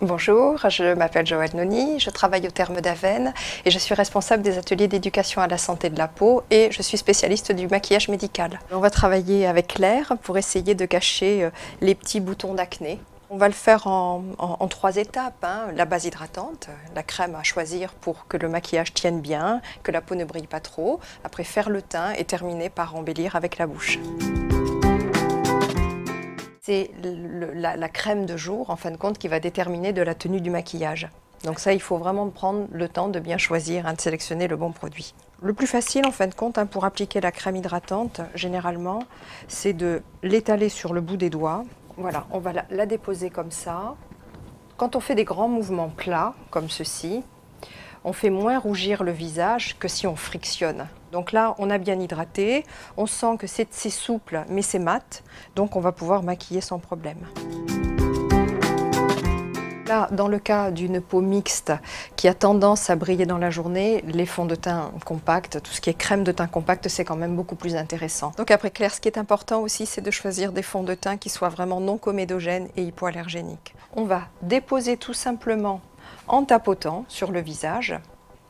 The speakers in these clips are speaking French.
Bonjour, je m'appelle Joëlle Noni, je travaille au Terme d'Avesnes et je suis responsable des ateliers d'éducation à la santé de la peau et je suis spécialiste du maquillage médical. On va travailler avec Claire pour essayer de cacher les petits boutons d'acné. On va le faire en 3 étapes, hein. La base hydratante, la crème à choisir pour que le maquillage tienne bien, que la peau ne brille pas trop. Après faire le teint et terminer par embellir avec la bouche. C'est la crème de jour, en fin de compte, qui va déterminer de la tenue du maquillage. Donc ça, il faut vraiment prendre le temps de bien choisir, de sélectionner le bon produit. Le plus facile, en fin de compte, pour appliquer la crème hydratante, généralement, c'est de l'étaler sur le bout des doigts. Voilà, on va la déposer comme ça. Quand on fait des grands mouvements plats, comme ceci, on fait moins rougir le visage que si on frictionne. Donc là, on a bien hydraté, on sent que c'est souple, mais c'est mat, donc on va pouvoir maquiller sans problème. Là, dans le cas d'une peau mixte qui a tendance à briller dans la journée, les fonds de teint compacts, tout ce qui est crème de teint compacte, c'est quand même beaucoup plus intéressant. Donc après Claire, ce qui est important aussi, c'est de choisir des fonds de teint qui soient vraiment non comédogènes et hypoallergéniques. On va déposer tout simplement en tapotant sur le visage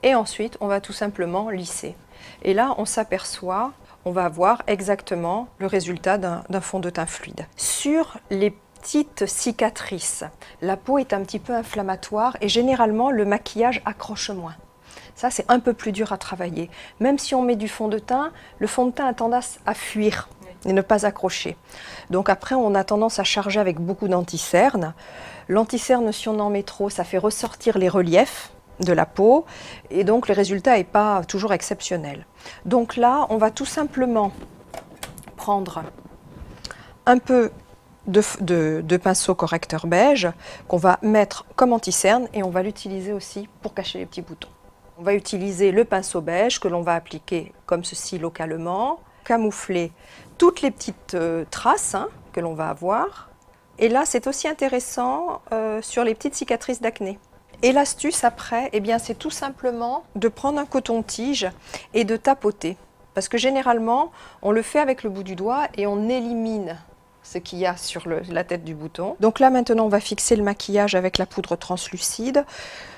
et ensuite on va tout simplement lisser. Et là on s'aperçoit, on va avoir exactement le résultat d'un fond de teint fluide. Sur les petites cicatrices, la peau est un petit peu inflammatoire et généralement le maquillage accroche moins. Ça c'est un peu plus dur à travailler. Même si on met du fond de teint, le fond de teint a tendance à fuir et ne pas accrocher. Donc après on a tendance à charger avec beaucoup d'anti-cerne. L'anti-cerne, si on en met trop, ça fait ressortir les reliefs de la peau et donc le résultat n'est pas toujours exceptionnel. Donc là, on va tout simplement prendre un peu de pinceau correcteur beige qu'on va mettre comme anti-cerne et on va l'utiliser aussi pour cacher les petits boutons. On va utiliser le pinceau beige que l'on va appliquer comme ceci localement, camoufler toutes les petites traces que l'on va avoir. Et là, c'est aussi intéressant sur les petites cicatrices d'acné. Et l'astuce après, eh bien, c'est tout simplement de prendre un coton-tige et de tapoter. Parce que généralement, on le fait avec le bout du doigt et on élimine ce qu'il y a sur la tête du bouton. Donc là, maintenant, on va fixer le maquillage avec la poudre translucide.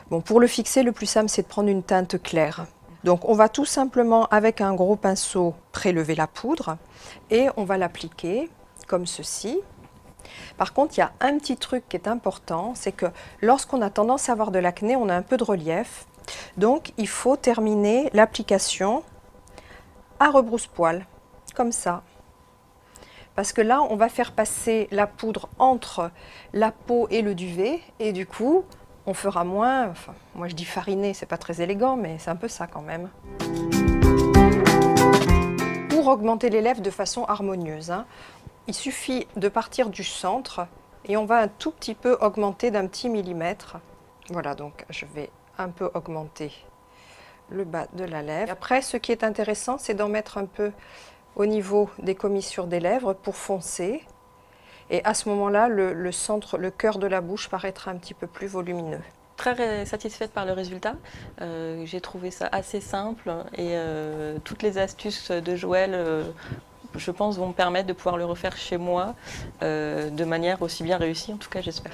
Bon, pour le fixer, le plus simple, c'est de prendre une teinte claire. Donc on va tout simplement, avec un gros pinceau, prélever la poudre et on va l'appliquer comme ceci. Par contre, il y a un petit truc qui est important, c'est que lorsqu'on a tendance à avoir de l'acné, on a un peu de relief. Donc, il faut terminer l'application à rebrousse-poil, comme ça. Parce que là, on va faire passer la poudre entre la peau et le duvet, et du coup, on fera moins, enfin, moi je dis fariner, c'est pas très élégant, mais c'est un peu ça quand même. Pour augmenter les lèvres de façon harmonieuse, il suffit de partir du centre et on va un tout petit peu augmenter d'un petit millimètre. Voilà, donc je vais un peu augmenter le bas de la lèvre. Après, ce qui est intéressant, c'est d'en mettre un peu au niveau des commissures des lèvres pour foncer. Et à ce moment-là, le centre, le cœur de la bouche paraîtra un petit peu plus volumineux. Très satisfaite par le résultat. J'ai trouvé ça assez simple et toutes les astuces de Joëlle je pense, vont me permettre de pouvoir le refaire chez moi de manière aussi bien réussie, en tout cas j'espère.